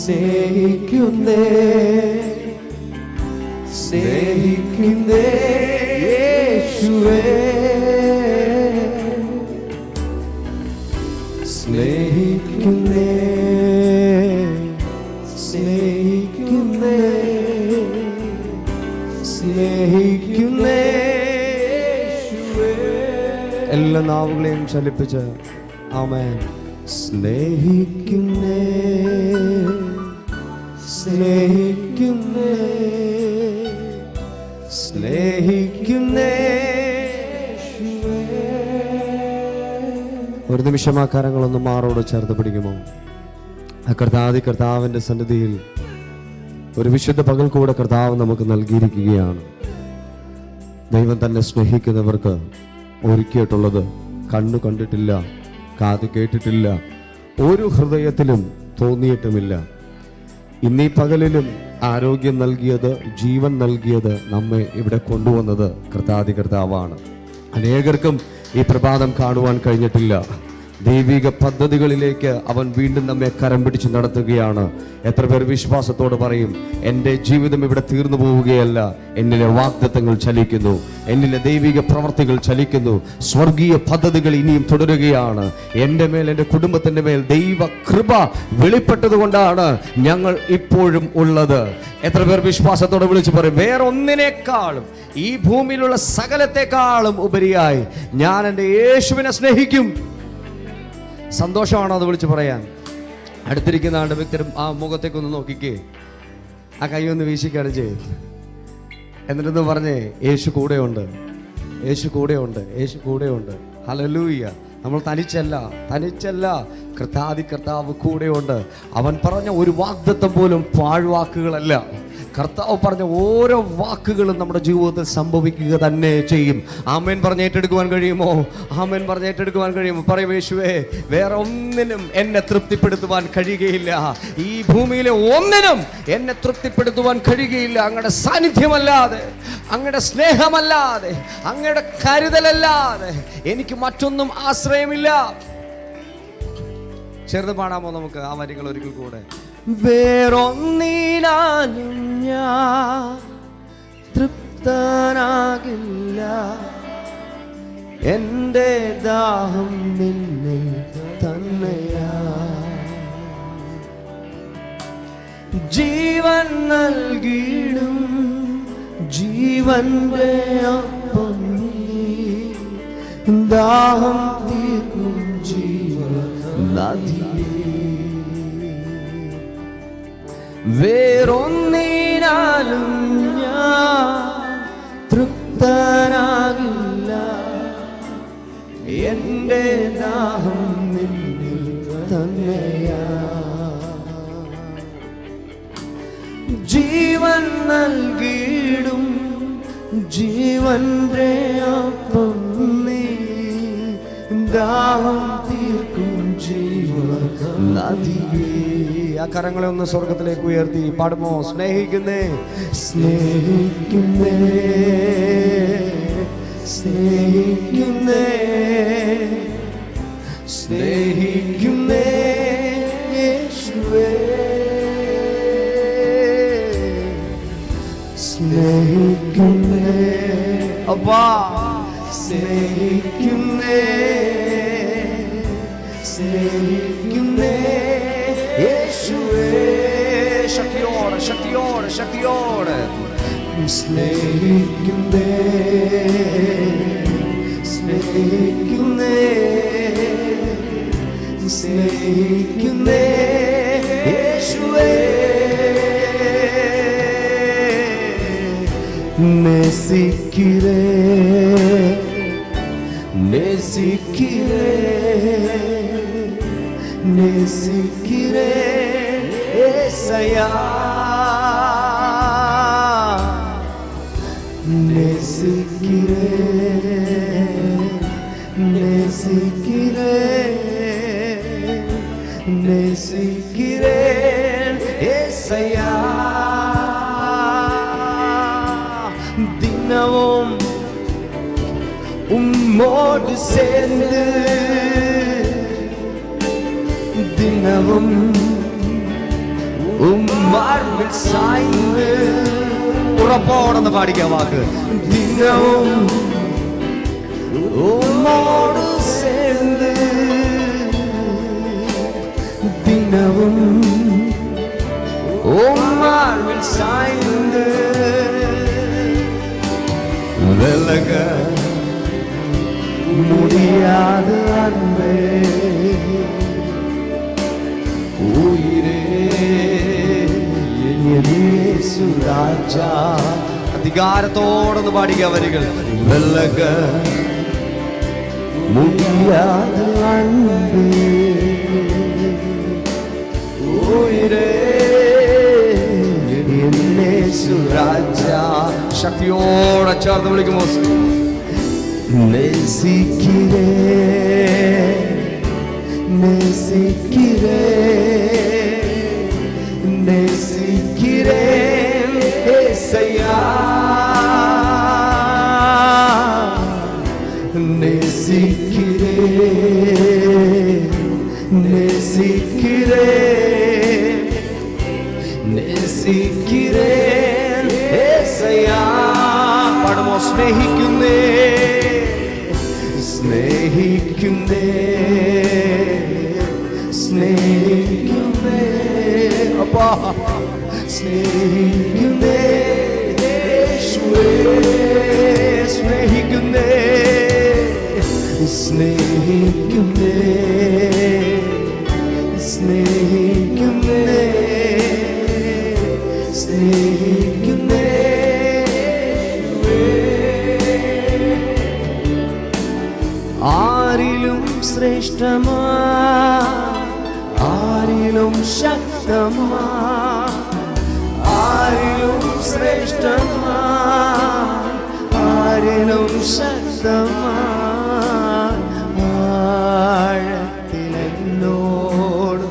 സ്നേഹിക്കുന്നേ സ്നേഹിക്കുന്നേ യേശുവേ സ്നേഹിക്കുന്നേ സ്നേഹിക്കുന്നേ സ്നേഹിക്കുന്നേ യേശുവേ. എല്ലാ നാവുകളെയും ചലിപ്പിച്ച് ആമേൻ. സ്നേഹിക്കുന്നേ സ്നേഹിക്കുന്നേ സ്നേഹിക്കുന്നേ. ഒരു നിമിഷം ആ കരങ്ങളൊന്ന് മാറോട് ചേർത്ത് പിടിക്കുമോ? ആ കർത്താവിൻ്റെ സന്നിധിയിൽ ഒരു വിശുദ്ധ പകൽ കൂടെ കർത്താവ് നമുക്ക് നൽകിയിരിക്കുകയാണ്. ദൈവം തന്നെ സ്നേഹിക്കുന്നവർക്ക് ഒരുക്കിയിട്ടുള്ളത് കണ്ണു കണ്ടിട്ടില്ല, കാത് കേട്ടിട്ടില്ല, ഒരു ഹൃദയത്തിലും തോന്നിയിട്ടുമില്ല. ഇന്നീ പകലിലും ആരോഗ്യം നൽകിയത്, ജീവൻ നൽകിയത്, നമ്മെ ഇവിടെ കൊണ്ടുവന്നത് കർത്താവാണ്. അനേകർക്കും ഈ പ്രഭാതം കാണുവാൻ കഴിഞ്ഞിട്ടില്ല. ദൈവിക പദ്ധതികളിലേക്ക് അവൻ വീണ്ടും നമ്മെ കരം പിടിച്ച് നടത്തുകയാണ്. എത്ര പേർ വിശ്വാസത്തോട് പറയും, എൻ്റെ ജീവിതം ഇവിടെ തീർന്നു പോവുകയല്ല, എന്നിലെ വാഗ്ദത്തങ്ങൾ ചലിക്കുന്നു, എന്നിലെ ദൈവിക പ്രവർത്തികൾ ചലിക്കുന്നു, സ്വർഗീയ പദ്ധതികൾ ഇനിയും തുടരുകയാണ്. എൻ്റെ മേൽ, എൻ്റെ കുടുംബത്തിൻ്റെ മേൽ ദൈവ കൃപ വെളിപ്പെട്ടത് കൊണ്ടാണ് ഞങ്ങൾ ഇപ്പോഴും ഉള്ളത്. എത്ര പേർ വിശ്വാസത്തോടെ വിളിച്ചു പറയും, വേറൊന്നിനേക്കാളും ഈ ഭൂമിയിലുള്ള സകലത്തെക്കാളും ഉപരിയായി ഞാൻ എൻ്റെ യേശുവിനെ സ്നേഹിക്കും. സന്തോഷമാണോ അത് വിളിച്ചു പറയാൻ? അടുത്തിരിക്കുന്ന ആളുടെ വ്യക്തിരും ആ മുഖത്തേക്കൊന്ന് നോക്കിക്കേ, ആ കൈ ഒന്ന് വീശിക്കാണ് ചെയ്യും. എന്നിട്ടൊന്ന് പറഞ്ഞേ, യേശു കൂടെയുണ്ട്, യേശു കൂടെയുണ്ട്, യേശു കൂടെയുണ്ട്. ഹല്ലേലൂയ. നമ്മൾ തനിച്ചല്ല, കർത്താവ് കൂടെയുണ്ട്. അവൻ പറഞ്ഞ ഒരു വാഗ്ദത്തം പോലും പാഴ്വാക്കുകളല്ല. കർത്താവ് പറഞ്ഞ ഓരോ വാക്കുകളും നമ്മുടെ ജീവിതത്തിൽ സംഭവിക്കുക തന്നെ ചെയ്യും. ആമേൻ പറഞ്ഞ് ഏറ്റെടുക്കുവാൻ കഴിയുമോ? ആമേൻ പറഞ്ഞ് ഏറ്റെടുക്കുവാൻ കഴിയുമോ? പറയും, യേശുവേ, വേറെ ഒന്നിനും എന്നെ തൃപ്തിപ്പെടുത്തുവാൻ കഴിയുകയില്ല, ഈ ഭൂമിയിലെ ഒന്നിനും എന്നെ തൃപ്തിപ്പെടുത്തുവാൻ കഴിയുകയില്ല. അങ്ങയുടെ സാന്നിധ്യമല്ലാതെ, അങ്ങയുടെ സ്നേഹമല്ലാതെ, അങ്ങയുടെ കരുതലല്ലാതെ എനിക്ക് മറ്റൊന്നും ആശ്രയമില്ല. ചെറുത് പാടാമോ നമുക്ക് ആ വരികൾ ഒരിക്കൽ കൂടെ? വേറൊന്നിനാലും ഞാൻ തൃപ്തനാകില്ല, എൻ്റെ ദാഹം നിന്നെ തന്നെയാ. ജീവൻ നൽകിയിടും ജീവന്റെ അപ്പം നീ, ദാഹം തീർക്കും ജീവനദി. വേറൊന്നിനാലും ഞാൻ തൃപ്തനാകില്ല, എൻ്റെ ദാഹം നിന്നിൽ തന്നെയാ. ജീവൻ നൽകിയിടും ജീവന്റെ അപ്പം നീ, ദാഹം തീർക്കും ജീവനദിയേ. ആ കരങ്ങളെ ഒന്ന് സ്വർഗത്തിലേക്ക് ഉയർത്തി പാടുമോ? സ്നേഹിക്കുന്നേ സ്നേഹിക്കുന്നേ സ്നേഹിക്കുന്നേ സ്നേഹിക്കുന്നേ യേശുവേ. സ്നേഹിക്കുന്നേ അപ്പാ, സ്നേഹിക്കുന്നേ സ്നേഹിക്കുന്നേ യേശുവേ. ശക്തിയോടെ ശക്തിയോടെ ശക്തിയോടെ സ്നേഹിക്കുന്നേ സ്നേഹിക്കുന്നേ സ്നേഹിക്കുന്നേ യേശുവേ. നേസിക്കിരേ നേസിക്കിരേ നേസിക്കിരേ യേശയ്യാ. നേസിക്കിരേ നേസിക്കിരേ നേസിക്കിരേ യേശയ്യാ. தினமும் உம்மோடு சேர்ந்து, தினமும் മാർവിൽ സായ്ന്ന് ഉറപ്പോടെന്ന് പാടിക്ക വാക്ക്. ദിനവും ഉമ്മോട് ചേർന്ന്, ദിനവും മാർവിൽ സായ്ന്ന് விலக முடியாத அன்பே உயிரே യേശു രാജാ. അധികാരത്തോടൊന്ന് പാടിക്ക വരികൾ. വിലക முடியாத அன்பே ഉയിരേ യേശു രാജാ. ശക്തിയോടെ ചേർന്ന് വിളിക്കുമോ? നേസിക്കിരേ നേസിക്കിരേ നേസിക്കിരേ യേശയ്യാ. നേസിക്കിരേ നേസിക്കിരേ നേസിക്കിരേ യേശയ്യാ. പാടുമോ? സ്നേഹിക്കുന്നേ സ്നേഹിക്കുന്നേ സ്നേഹിക്കുന്നേ അപ്പാ സ്നേഹിക്കുന്നേ യേശുവേ. സ്നേഹിക്കുന്നേ സ്നേഹിക്കുന്നേ സ്നേഹിക്കുന്നേ സ്നേഹിക്കുന്നേ. ആരിലും ശ്രേഷ്ഠമാ ആരിലും ശക്തമാ ആരിലും ശ്രേഷ്ഠമാ ആരിലും ശക്തമാ ആഴത്തിലെന്നോട്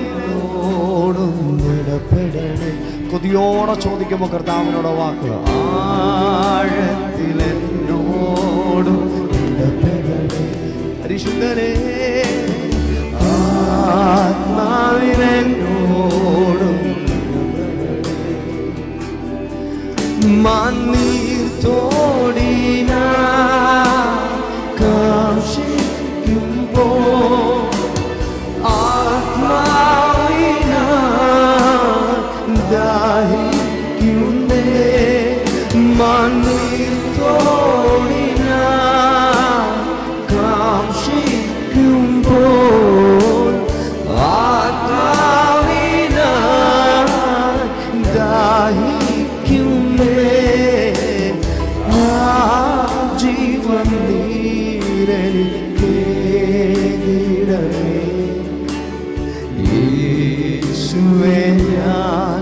ആത്മാവിലെന്നോടും ഇടപെടണേ. കൊതിയോടെ ചോദിക്കുമ്പോൾ കർത്താവിനോട് വാക്കുക. ആഴത്തിലെന്നോടും ഇടപെടണേ പരിശുദ്ധനേ. ആത്മാവിലെന്നോടും മണ്ണീർ തോടിന കാക്ഷിക്കുമ്പോ ആത്മാവിന ദാഹിക്കുന്നേ. മണ്ണീർ തോടിന കാക്ഷിക്കുമ്പോൾ ആത്മാവിന ദാഹിക്കുന്നേ. ജീവൻ നീരനിക്കേടമേ യേശുവേ. ഞാൻ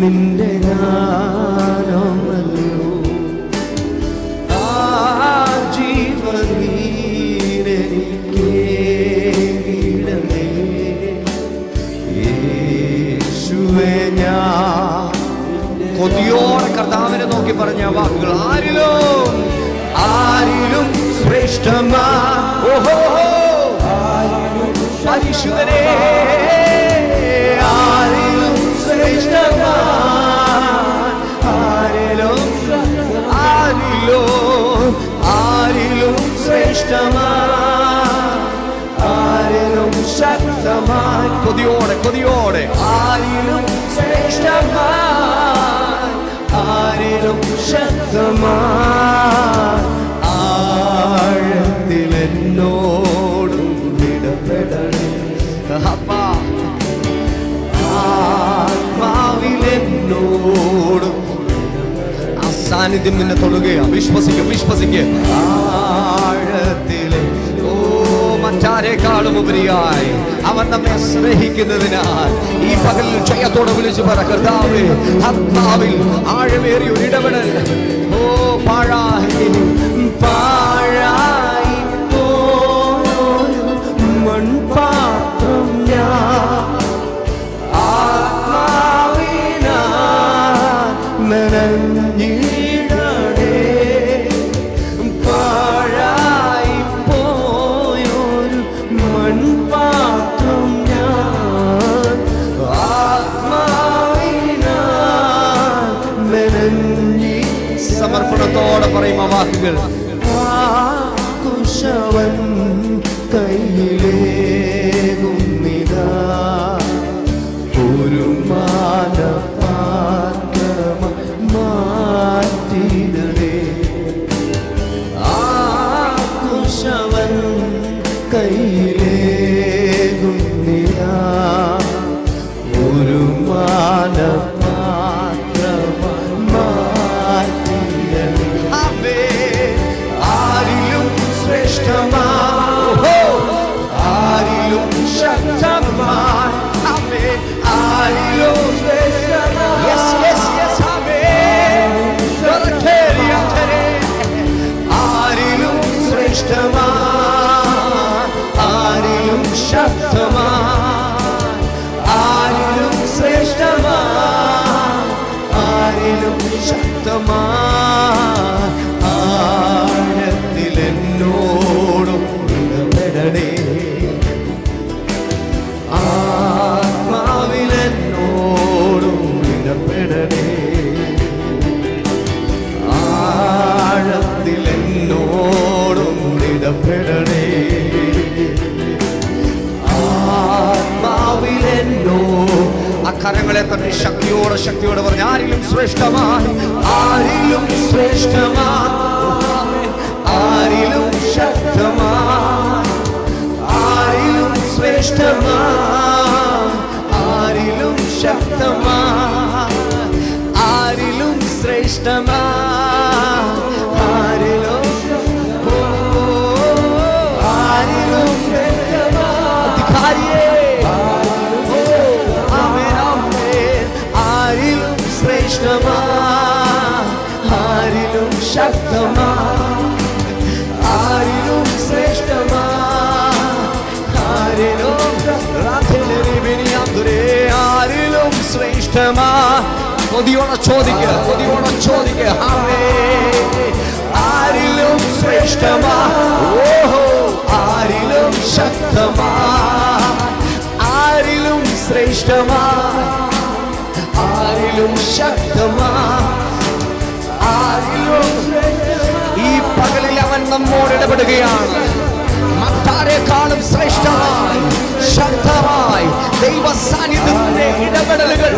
നിന്റെ ഗാനമല്ലോ. ജീവൻ നീരനിക്കേടമേ യേശുവേ. ഞാൻ കൊതിയോടെ കർത്താവിനെ നോക്കി പറഞ്ഞ വാക്കുകൾ. ആരിലും ആരിലും ശ്രേഷ്ഠമാ ഓഹോ പരിശുദ്ധനേ. ആരിലും ശ്രേഷ്ഠമാ ആരിലും ആരിലും ശ്രേഷ്ഠമാ ആരിലും ശക്തമായി. കൊതിയോടെ ആരിലും ശ്രേഷ്ഠമാ ആരിലും ശക്തമായി ആഴത്തിലെന്നോടും ഇടപെടണേ. അപ്പാ ആത്മാവിലെന്നോടും ആ സാന്നിധ്യം നിന്നെ തൊടുകയാ. വിശ്വസിക്കുക. ആഴത്തിലെ മറ്റാരെക്കാളും ഉപരിയായി അവൻ നമ്മെ സ്നേഹിക്കുന്നതിനാൽ ഈ പകലിൽ ജയത്തോടെ വിളിച്ചു പറ. കർത്താവേ, ആത്മാവിൽ ആഴമേറിയ ഒരു ഇടപെടൽ. ഓ പാഴായി മൺപാത്രം ഞാൻ ആത്മാവിനാൽ നനഞ്ഞിടണേ. പാഴായി പോയ വാക്കുകൾ. കുശവൻ കയ്യിലേകുന്നിതാ ഒരു മാനപാത്രമ മാറ്റിടേ. ആ കുശവൻ കയ്യിലേകുന്നിതാ ഒരു മാനപാത്രമ മാറ്റിടേ. അവേ ആരിലും ശ്രേഷ്ഠമാ, ആരിലും ശക്തമാ, അവേ ആരിലും ശ്രേഷ്ഠമാ. യെസ് യെസ് യെസ് അവേ ആരിലും ശ്രേഷ്ഠമാ, ആരിലും ശക്തമാ, ആരിലും ശ്രേഷ്ഠമാ, ആരിലും ശക്തമാ. ആഴത്തിലെന്നോടും ഇടപെടണേ, ആത്മാവിലെന്നോടും ഇടപെടണേ, ആഴത്തിലെന്നോടും ഇടപെടണേ, ആത്മാവിലെന്നോ. ആ കരങ്ങളെ തന്നെ ശക്തിയോടെ ശക്തിയോടെ പറഞ്ഞ് ആരിലും ശ്രേഷ്ഠമായി, ആരിലും ശ്രേഷ്ഠമായി, ആരിലും ശക്തമായി, ആരിലും ശ്രേഷ്ഠമായി, ആരിലും ശക്തമായി, ആരിലും ശ്രേഷ്ഠമായി, ആരിലും ആരിലും അധികാരിയേ, ആരിലും ശ്രേഷ്ഠമായി, ആരിലും ശക്തമായി, ആരിലും ശ്രേഷ്ഠമായി, ആരിലും ആരിലും ശ്രേഷ്ഠമായി. കൊതിയോടെ ചോദിക്കുക, കൊതിയോടെ ചോദിക്കുക. ആരിലും ശ്രേഷ്ഠമായി, ഓഹോ ആരിലും ശക്തമായി, ആരിലും ശ്രേഷ്ഠമായി, ആരിലും ശക്തമായി, ആരിലും. ഈ പകലിൽ അവൻ നമ്മോട് ഇടപെടുകയാണ്. മറ്റാരെക്കാളും ശ്രേഷ്ഠമായി ശക്തമായി ദൈവ സാന്നിധ്യത്തിന്റെ ഇടപെടലുകൾ.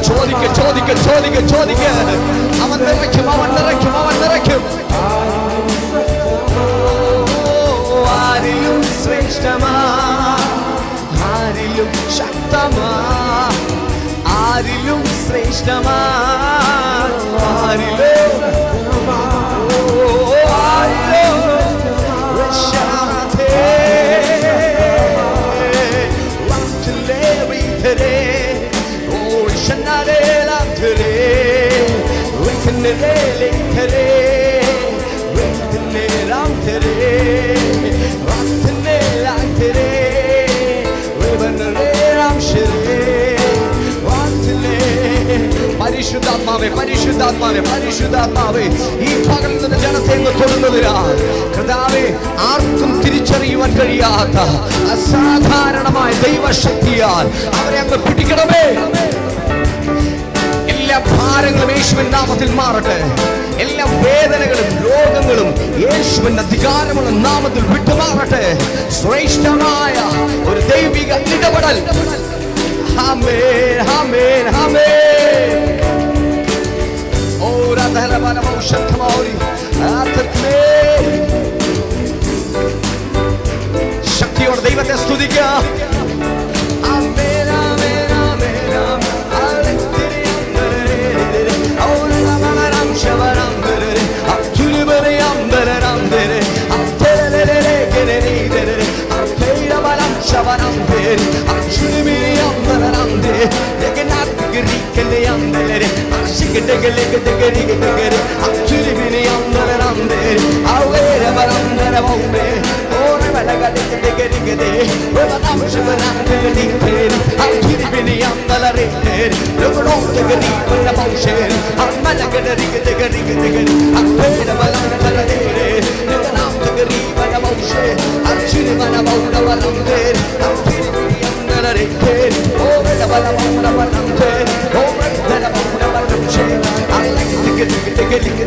ചോദിക്ക ചോദിക്ക ചോദിക്ക ചോദിക്ക. അവൻ നിറയ്ക്കും, അവൻ നിറയ്ക്കും, അവൻ നിറയ്ക്കും. ആരിലും ശ്രേഷ്ഠമായി, ആരിലും ശക്തമായി, ആരിലും ശ്രേഷ്ഠമായി, ആരിലും ആരിലും പരിശുദ്ധാത്മാവേ, പരിശുദ്ധാത്മാവേ, പരിശുദ്ധാത്മാവേ, ഈ പകലിൽ നിന്ന് ജനത്തെ തൊടുന്നതിനാൽ കർത്താവേ ആർക്കും തിരിച്ചറിയുവാൻ കഴിയാത്ത അസാധാരണമായ ദൈവശക്തിയാൽ അവരെ അങ്ങ് പിടിക്കണമേ. എല്ലാ ഭാരങ്ങളും യേശുവിൻ നാമത്തിൽ മാറട്ടെ. എല്ലാ വേദനകളും രോഗങ്ങളും യേശുവിന്റെ അധികാരമുള്ള നാമത്തിൽ വിട്ടുമാറട്ടെ. ശ്രേഷ്ഠമായ ഒരു ദൈവിക ഇടപെടൽ. ആമേൻ, ആമേൻ, ആമേൻ. ഓ രാധനവനമോ ശക്തമോരി ആത്മേ. ശക്തിയോടെ ദൈവത്തെ സ്തുതിക്കുക. ആമേൻ, ആമേൻ, ആമേൻ, ആമേൻ. Oh, Wait,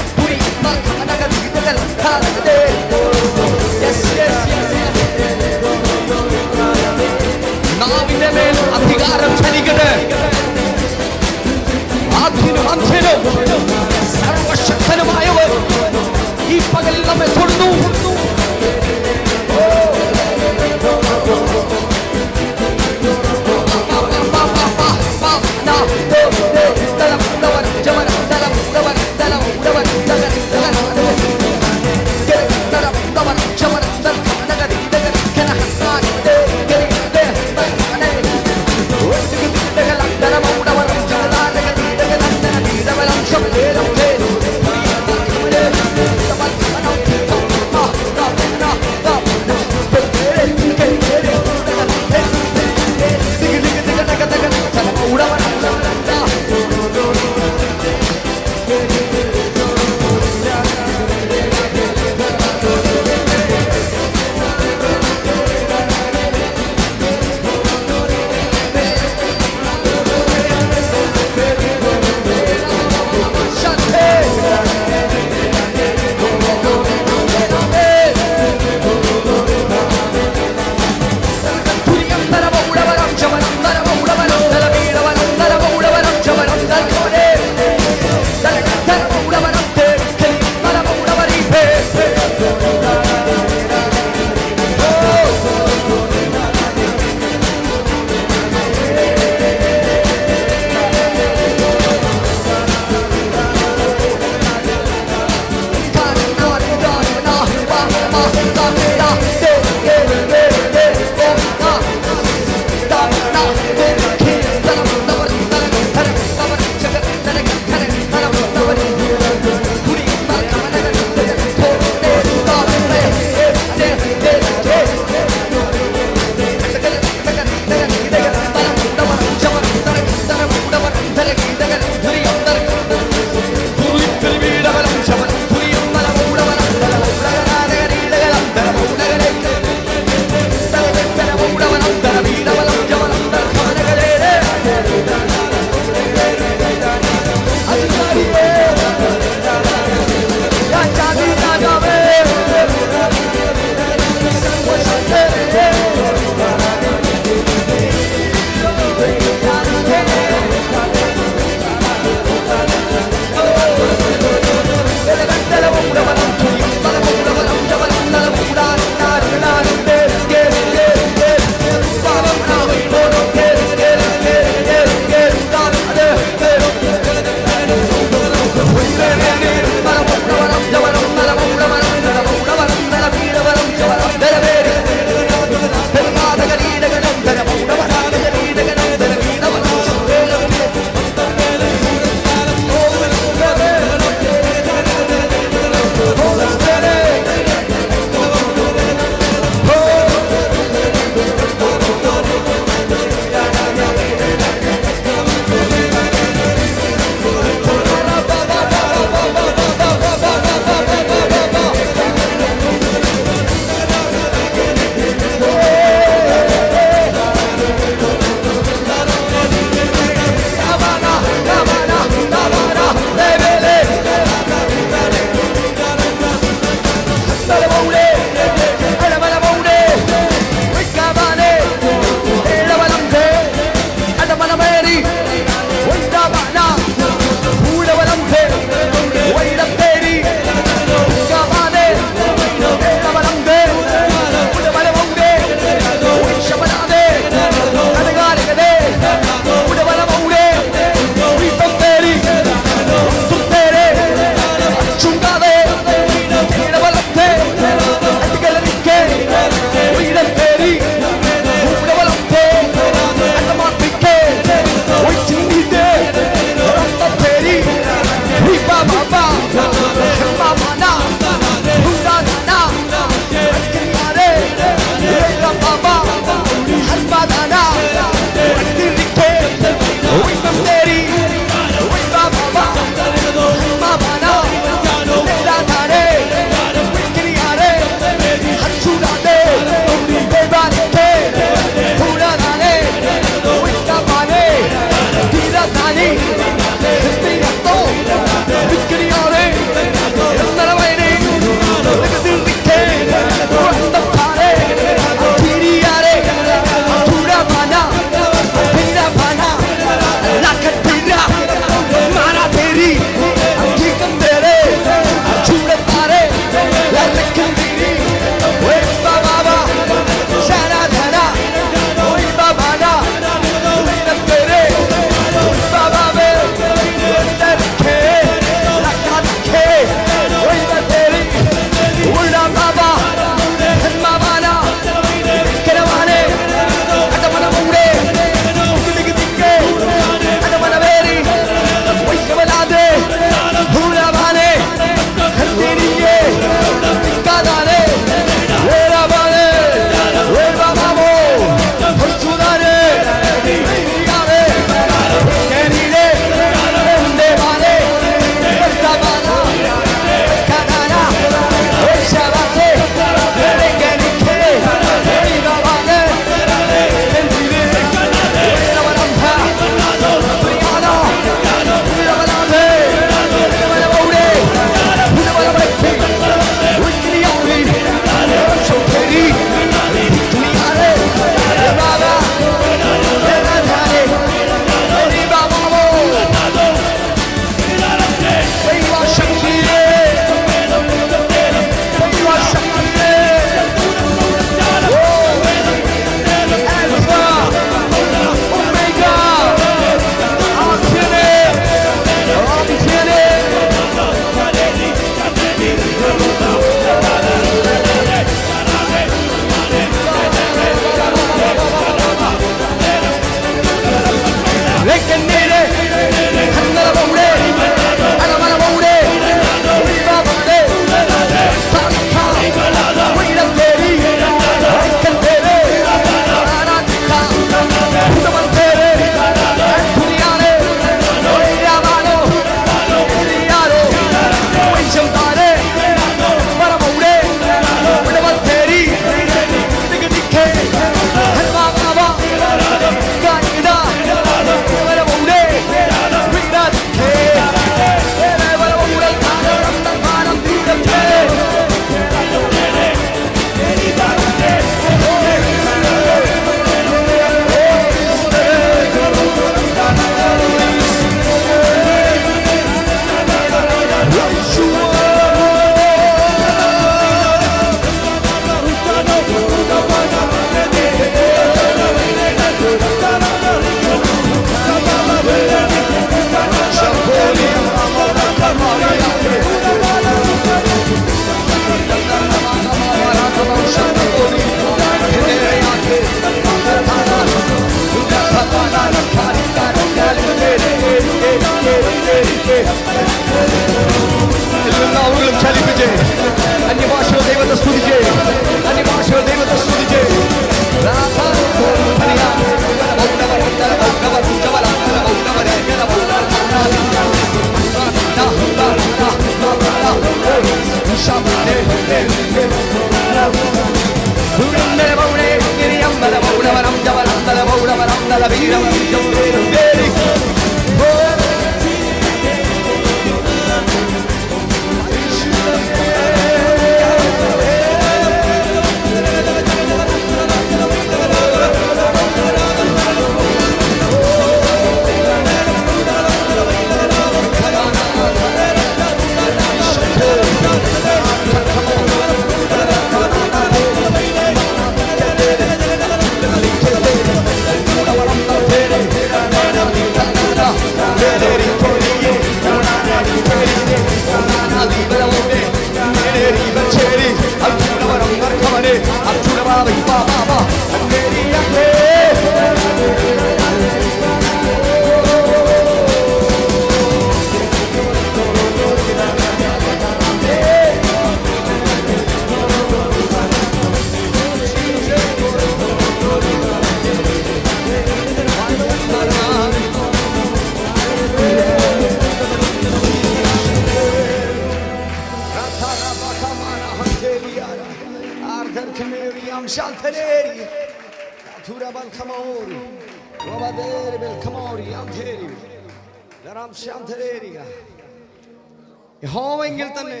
യഹോവയെങ്കിൽ തന്നെ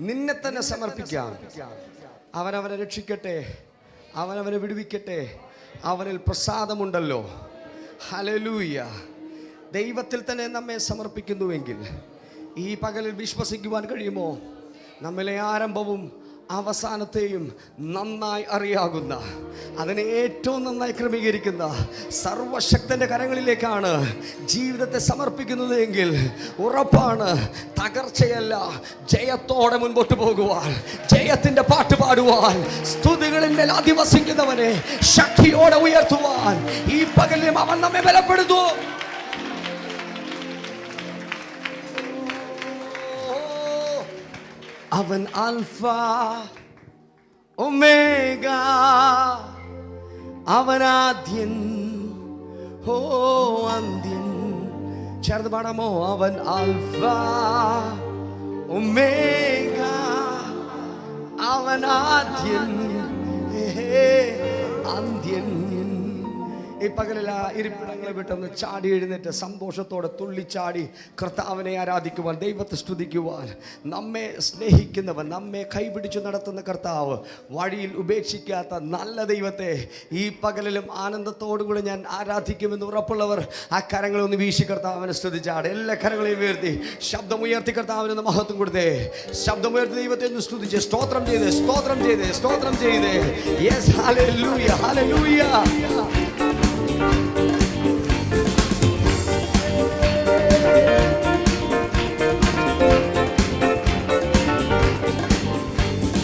നിന്നെ തന്നെ സമർപ്പിക്കാം. അവനവനെ രക്ഷിക്കട്ടെ, അവനവനെ വിടുവിക്കട്ടെ, അവനിൽ പ്രസാദമുണ്ടല്ലോ. ഹല്ലേലൂയ. ദൈവത്തിൽ തന്നെ നമ്മെ സമർപ്പിക്കുന്നുവെങ്കിൽ ഈ പകലിൽ വിശ്വസിക്കുവാൻ കഴിയുമോ? നമ്മിലെ ആരംഭവും അവസാനത്തെയും നന്നായി അറിയാകുന്ന, അതിനെ ഏറ്റവും നന്നായി ക്രമീകരിക്കുന്ന സർവശക്തന്റെ കരങ്ങളിലേക്കാണ് ജീവിതത്തെ സമർപ്പിക്കുന്നത് എങ്കിൽ ഉറപ്പാണ് തകർച്ചയല്ല, ജയത്തോടെ മുൻപോട്ട് പോകുവാൻ, ജയത്തിന്റെ പാട്ട് പാടുവാൻ, സ്തുതികളിന്മേൽ അധിവസിക്കുന്നവനെ ശക്തിയോടെ ഉയർത്തുവാൻ ഈ പകലിലും അവൻ നമ്മെ ബലപ്പെടുത്തും. അവൻ ആൽഫ ഒമേഗ, അവനാദ്യൻ ഓ അന്ത്യൻ. ചേർന്ന് പാടാമോ? അവൻ ആൽഫ ഒമേഗ, അവനാദ്യൻ അന്ത്യൻ. ഈ പകലിൽ ഇരിപ്പിടങ്ങളെ വിട്ടൊന്ന് ചാടി എഴുന്നേറ്റ് സന്തോഷത്തോടെ തുള്ളിച്ചാടി കർത്താവിനെ ആരാധിക്കുവാൻ, ദൈവത്തെ സ്തുതിക്കുവാൻ, നമ്മെ സ്നേഹിക്കുന്നവൻ, നമ്മെ കൈപിടിച്ചു നടത്തുന്ന കർത്താവ്, വഴിയിൽ ഉപേക്ഷിക്കാത്ത നല്ല ദൈവത്തെ ഈ പകലിലും ആനന്ദത്തോടുകൂടി ഞാൻ ആരാധിക്കുമെന്ന് ഉറപ്പുള്ളവർ ആ കരങ്ങളൊന്ന് വീശി കർത്താവിനെ സ്തുതിച്ചാട്. എല്ലാ കരങ്ങളെയും ഉയർത്തി ശബ്ദമുയർത്തി കർത്താവിന് മഹത്വം കൊടുത്തേ. ശബ്ദമുയർത്തി ദൈവത്തെ ഒന്ന് സ്തുതിച്ച് സ്തോത്രം ചെയ്തേ, സ്തോത്രം ചെയ്തേ, സ്തോത്രം ചെയ്തേ. Yes, hallelujah, hallelujah.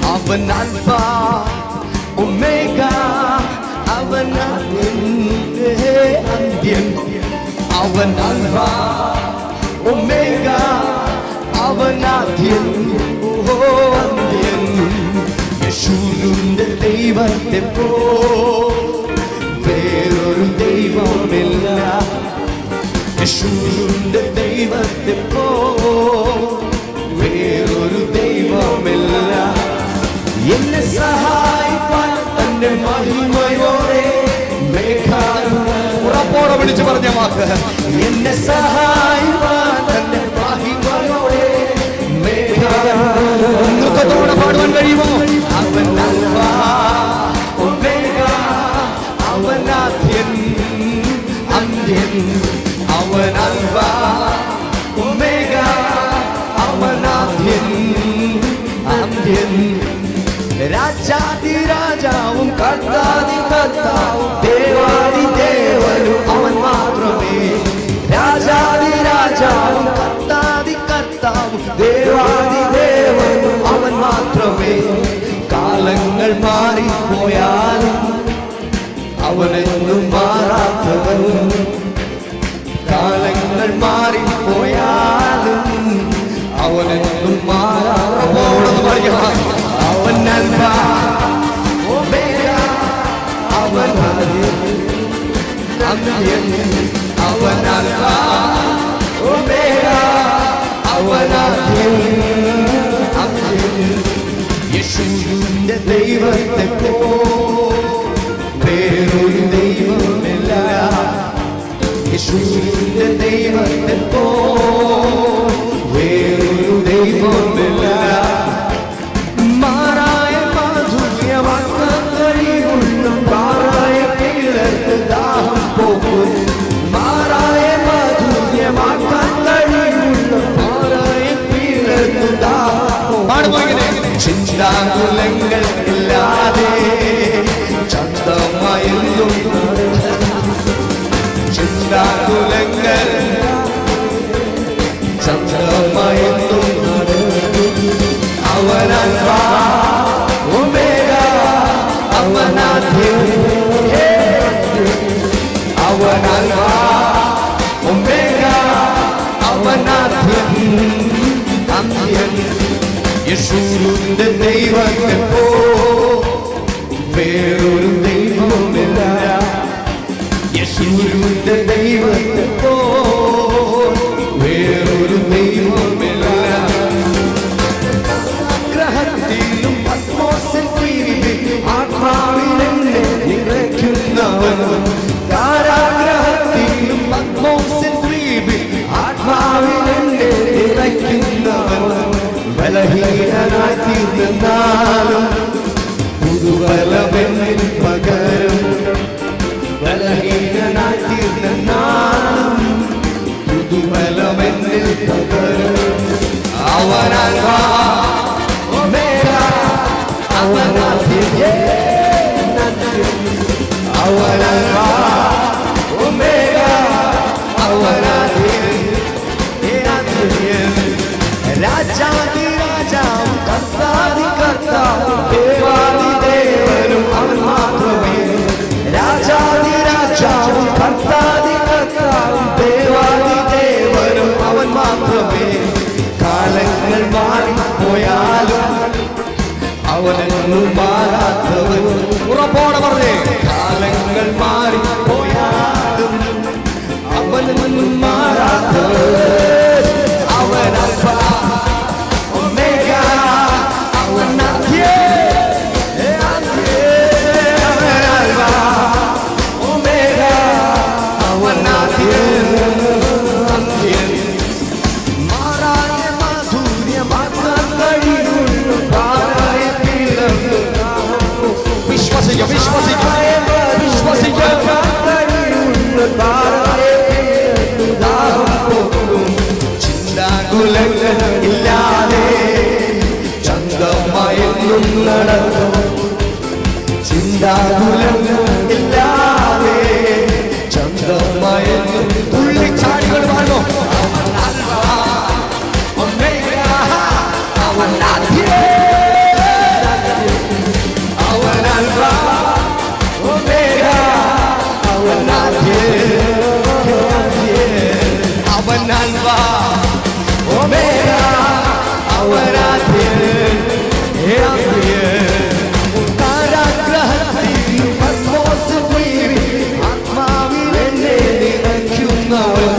അവൻ ആൽഫ ഒമേഗ, അവൻ അന്ത്യൻ. അവൻ ആൽഫ ഒമേഗ, അവൻ ആദ്യൻ ഓ അന്ത്യൻ. യേശുവിന്റെ ദൈവത്തെ പോ വേറൊരു ദൈവമില്ല. യേശുവിന്റെ ദൈവത്തെ പോ വേറൊരു ദൈവമില്ല. എന്നെ സഹായിപ്പാൻ തന്റെ മഹിമയോടെ ഉറപ്പോടെ വിളിച്ചു പറഞ്ഞ വാക്ക്, എന്നെ സഹായിപ്പാൻ തന്റെ മഹിമയോടെ നൃത്തത്തോടെ പാടുവാൻ കഴിയുമോ? അവൻ ആൽഫ ഒമേഗ, അവൻ ആദ്യൻ അന്ത്യൻ. അവൻ ആൽഫ ഒമേഗ, അവൻ ആദ്യൻ അന്ത്യൻ. രാജാതി രാജാവും കർത്താതി കർത്താവും ദേവാതി ദേവനും അവൻ മാത്രമേ. രാജാതി രാജാവും കർത്താതി കർത്താവും ദേവാതി ദേവനും അവൻ മാത്രമേ. കാലങ്ങൾ മാറിപ്പോയാലും അവനെന്നും മാറാത്തവൻ. കാലങ്ങൾ മാറിപ്പോയാലും അവനെന്നും മാറാത്തവൻ. അവൻ ആൽഫ ഒമേഗ, അവൻ അന്ത്യൻ. അവൻ ആൽഫ ഒമേഗ, അവൻ ആദ്യൻ അന്ത്യൻ. ദൈവത്തെ വേറൊരു ദൈവമില്ല. യേശുവിന്റെ ദൈവത്തെ വേറൊരു ദൈവമില്ല. മാറായ മാധുര്യമാക്കാൻ കഴിവുള്ള പാറായ പിള്ളേർക്ക് ദാഹം പോകും. മാറായ മാധുര്യമാക്കാൻ കഴിവുള്ള പാറായ പിള്ളേർക്ക് ദാഹം പോകും. ചിന്താകുലങ്ങൾ ഇല്ലാതെ ചന്തമായെന്നും ചിന്താകുലങ്ങൾ ചന്തമായെന്നും അവനൽഫ ഒമേഗ അവനാദ്യം അവനൽഫ ഒമേഗ അവനാദ്യം അന്ത്യം. യേശുവിന്റെ ദൈവത്തെ വേറൊരു ദൈവമില്ല. യേശുവിന്റെ ദൈവത്തെ വേറൊരു ദൈവമില്ല. ഗ്രഹത്തിലും പത്മോസിൻ കീഴിലും ആത്മാവിലെന്നെ നിറയ്ക്കുന്നവൻ. കാരാഗ്രഹത്തിലും പത്മോസിൻ കീഴിൽ ആത്മാവിലെന്നെ നിറയ്ക്കുന്നവൻ. ബലഹീനനായി തീർന്നാലും പുതുബലമെന്നിൽ പകരം. ബലഹീനനായി തീർന്നാലും പുതുബലമെന്നിൽ പകരം. അവനൽഫ ഒമേഗ അവനാദ്യം അവനൽഫ ഒമേഗ അവനാദ്യം. രാജാതി രാജാവും കർത്താതി കർത്താവും ദേവാതി ദേവനും അവൻ മാത്രമേ. രാജാതി രാജാവും കർത്താതി കർത്താവും ദേവാതി ദേവനും അവൻ മാത്രമേ. കാലങ്ങൾ മാറിപ്പോയാലും അവനൊന്നും മാറാത്തവൻ. ഉറപ്പോടെ പറഞ്ഞേ, കാലങ്ങൾ മാറിപ്പോയാലും അവനൊന്നും മാറാത്തവൻ. അവനൽഫ ഒമേഗ അവനാദ്യം അവനൽഫ ഒമേഗ അവനാദ്യം അന്ത്യം. മാറായ മാധുര്യമാക്കാൻ കഴിവുള്ള പാറായ പിള്ളേർക്ക് വിശ്വസിക്കുക വിശ്വസിക്കുക വിശ്വസിക്കുക കഴിവുള്ള പാറായ പിള്ളേർക്ക് ദാഹം പോകും. ചിന്താകുലങ്ങൾ ഇല്ലാതെ ചന്തമായെന്നും നടക്കും. ചിന്താകുലങ്ങൾ ഇല്ലാതെ ചന്തമായെന്നും തുള്ളിച്ചാടികൾ പാടും. അവനാദ്യം അവനൽഫ ഒമേഗ അവനാദ്യം അവനൽഫ ഒമേഗ അവനാദ്യം. കാരാഗ്രഹത്തിൽ പത്മോസിൻ കീഴിൽ ആത്മാവിലെന്നെ നിറയ്ക്കുന്നവൻ.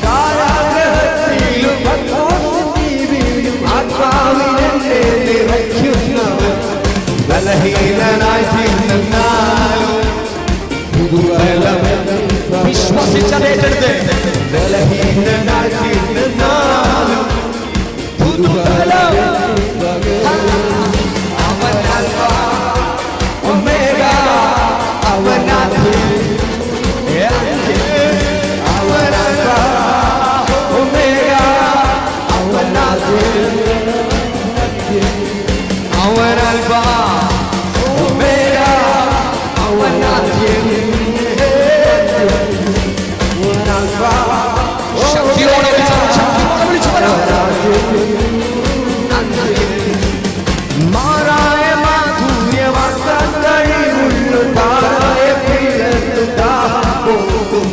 കാരാഗ്രഹത്തിലും പത്മോസിൻ കീഴിൽ ആത്മാവിലെന്നെ നിറയ്ക്കുന്നവൻ. ബലഹീനനായി തീർന്നാലും പുതുബലമെന്നിൽ വിശ്വസിച്ചതേറ്റെടുത്ത്. ബലഹീനനായി തീർന്നാലും പുതുബലം. അവനൽഫ ഒമേഗ അവനാദ്യം അവനൽഫ ഒമേഗ അവനാദ്യം അവനൽഫ ഒമേഗ അവനാദ്യം. ശക്തിയോടെ വിളിച്ചു മാറായ മാധുര്യമാക്കാൻ കഴിവുള്ള പാറായ പിള്ളേർക്ക് ദാഹം പോകും.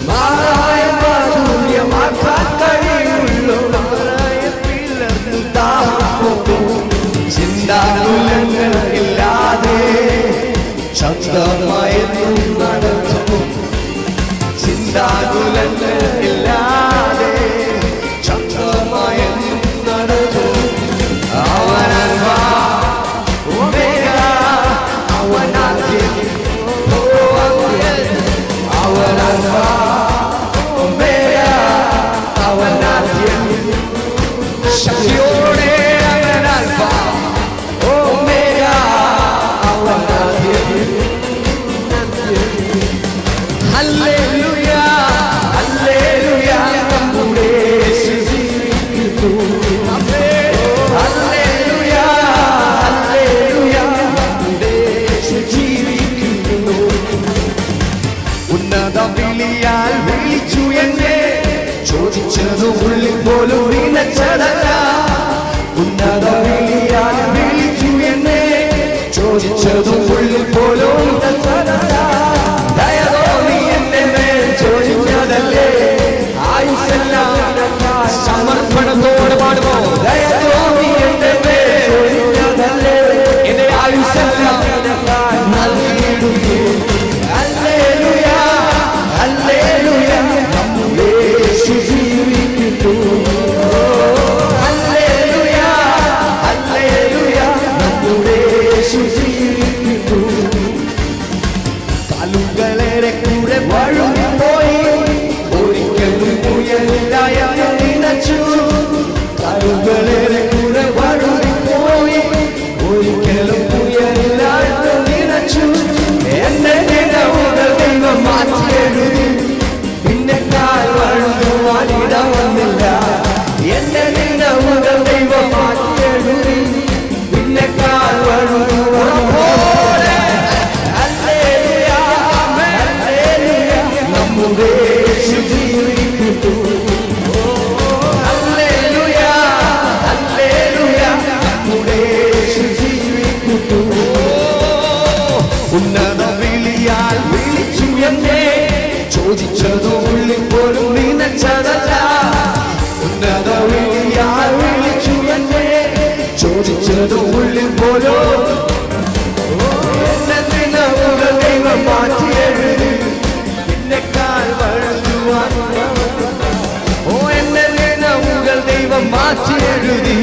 മാറായ മാധുര്യമാക്കാൻ കഴിവുള്ള പാറായ പിള്ളേർക്ക് ദാഹം പോകും. ചിന്താകുലങ്ങൾ ഇല്ലാതെ ചന്തമായെന്നും നടക്കും. ചിന്താകുലങ്ങൾ ഇല്ലാതെ ചന്തമായെന്നും നടക്കും. അവനൽഫ ഒമേഗ ചോദിച്ചതും ഉള്ളിൽ പോലും നിനച്ചതല്ല. ഉന്നത വിളിയാൽ വിളിച്ചു എന്നെ, ചോദിച്ചതും ഉള്ളിൽ പോലും നിനച്ചതല്ല. ദയതോ നീ എന്റെ മേൽ ചോദിച്ചതല്ലേ, ആയുസ്സെല്ലാം സമർപ്പണത്തോടെ പാടുമോ. ദയതോ നീ എന്റെ മേൽ ചോദിച്ചതല്ലേ, എന്റെ ആയുസ്സെല്ലാം നൽകിയിടുന്നു. ഹല്ലേലൂയ ഹല്ലേലൂയ നമ്മുടെ യേശു ജീവിക്കുന്നു. ഹല്ലേലൂയ ഹല്ലേലൂയ നമ്മുടെ യേശു ജീവിക്കുന്നു. കാലുകളേറെ കൂടെ വഴുതിപ്പോയി, ഒരിക്കലും ഉയരില്ല എന്ന് നിനച്ചു. കാലുകളേറെ കൂടെ വഴുതിപ്പോയി, ഒരിക്കലും ഉയരില്ല എന്ന് നിനച്ചു. എന്റെ നിലവുകൾ ദൈവം മാറ്റിയെഴുതി, പിന്നെക്കാൽ വഴുതുവാൻ ഇടവന്നില്ല. എന്റെ നിലവുകൾ ദൈവം മാറ്റിയെഴുതി, പിന്നെക്കാൽ വഴുതുവാൻ നമ്മുടെ യേശു ജീവിക്കുന്നു. ഹല്ലേലൂയ ഹല്ലേലൂയ നമ്മുടെ യേശു ജീവിക്കുന്നു. ഉന്നത വിളിയാൽ വിളിച്ചു എന്നെ, ചോദിച്ചതും ഉള്ളിൽ പോലും നിനച്ചതല്ല. ഉന്നത വിളിയാൽ വിളിച്ചു എന്നെ, ചോദിച്ചതും ഉള്ളിൽ പോലും. എന്നെ നിലവുകൾ ദൈവം മാറ്റിയെഴുതി, പിന്നെക്കാൽ വഴുതുവാൻ. ഓ എന്നെ നിലവുകൾ ദൈവം മാറ്റിയെഴുതി,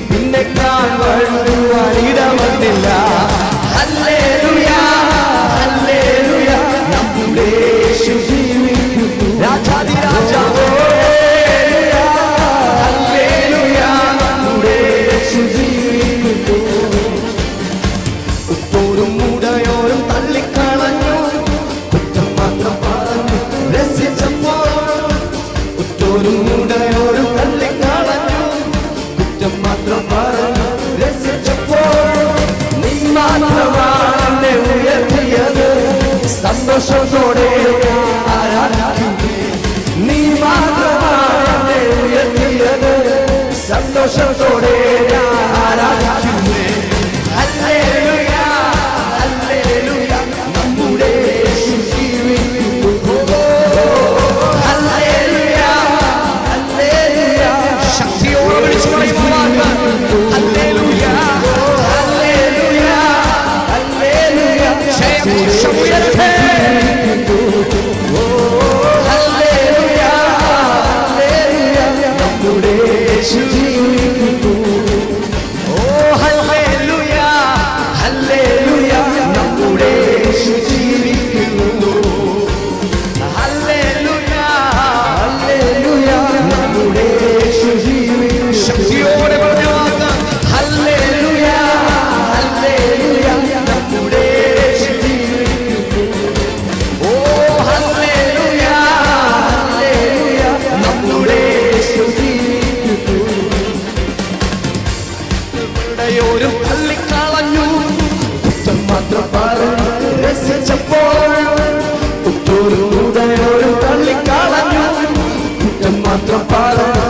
പിന്നെക്കാൽ വഴുതുവാൻ ഇടവന്നില്ല. ഹല്ലേലൂയ ഹല്ലേലൂയ നമ്മുടെ യേശു ജീവിക്കുന്നു. രാജാധിരാജാവേ ഹല്ലേലൂയ നമ്മുടെ യേശു ജീവിക്കുന്നു. ഉപ്പോരും മൂടയോരും തള്ളിക്കളഞ്ഞു, കുറ്റം മാത്രം പറഞ്ഞു രസിച്ചപ്പോൾ. ഉത്തോരും മൂടയോരും തള്ളിക്കളഞ്ഞു, കുറ്റം മാത്രം പറഞ്ഞു രസിച്ചപ്പോൾ. നീ മാത്രമാണ് എന്നെ ഉയർത്തിയത്, സന്തോഷത്തോടെ ആരാധിക്കുന്നേ. നീ മാത്രമാണ് എന്നെ ഉയർത്തിയത്, സന്തോഷത്തോടെ ആരാധിക്കുന്നേ. ഹല്ലേലൂയ ഹല്ലേലൂയ നമ്മുടെ യേശു ജീവിക്കുന്നു. ഹല്ലേലൂയ ഹല്ലേലൂയ ശക്തിയോടെ വിളിച്ചു പറയുന്ന വാക്ക് ഹല്ലേലൂയ ഹല്ലേലൂയ ഹല്ലേലൂയ. ജയഘോഷം ഉയരട്ടെ. ഹല്ലേലൂയ ഹല്ലേലൂയ നമ്മുടെ യേശു ജീവിക്കുന്നു. ഓ ഹല്ലേലൂയ ഹല്ലേലൂയ നമ്മുടെ യേശു ജീവിക്കുന്നു. ഹല്ലേലൂയ ഹല്ലേലൂയ നമ്മുടെ യേശു ജീവിക്കുന്നു. ശക്തിയോടെ പറഞ്ഞ വാക്ക് ഹല്ലേലൂയ ഹല്ലേലൂയ നമ്മുടെ യേശു ജീവിക്കുന്നു. ഓ ഹല്ലേലൂയ ഹല്ലേലൂയ നമ്മുടെ യേശു ജീവിക്കുന്നു. ും തള്ളിക്കളഞ്ഞു, കുറ്റം മാത്രം പറഞ്ഞു രസിച്ചപ്പോൾ. ഉത്തോരും തള്ളിക്കളഞ്ഞു, കുറ്റം മാത്രം പറഞ്ഞു